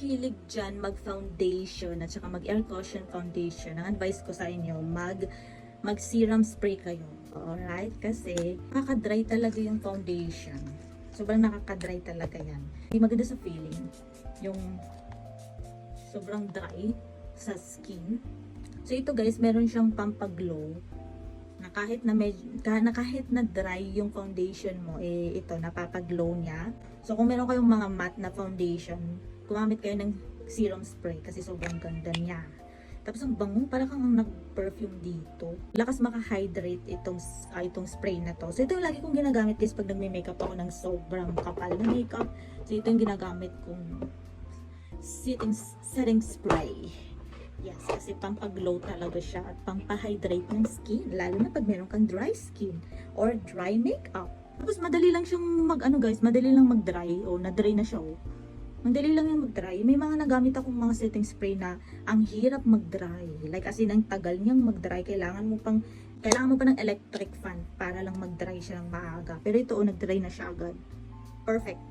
mahilig dyan mag-foundation at saka mag-air cushion foundation, ang advice ko sa inyo, mag serum spray kayo. Alright? Kasi nakaka-dry talaga yung foundation. Sobrang nakaka-dry talaga yan. Hindi maganda sa feeling. Yung sobrang dry sa skin. So ito guys, meron siyang pampaglow na kahit na dry yung foundation mo, ito napapaglow niya. So kung meron kayong mga matte na foundation, gumamit kayo ng serum spray kasi sobrang ganda niya. Tapos ang bango, para kang nag-perfume dito. Lakas maka-hydrate itong spray na to. So ito yung lagi kong ginagamit guys pag nagme-makeup ako ng sobrang kapal na makeup. So ito yung ginagamit kong setting spray. Yes, kasi pampaglow talaga siya at pampahydrate ng skin, lalo na pag meron kang dry skin or dry makeup. Tapos madali lang siyang madali lang mag-dry o na-dry na siya. Madali lang yung mag-dry. May mga nagamit akong mga setting spray na ang hirap mag-dry. Like as in, ang tagal niyang mag-dry. Kailangan mo pa ng electric fan para lang mag-dry siya ng maaga. Pero ito, nag-dry na siya agad. Perfect.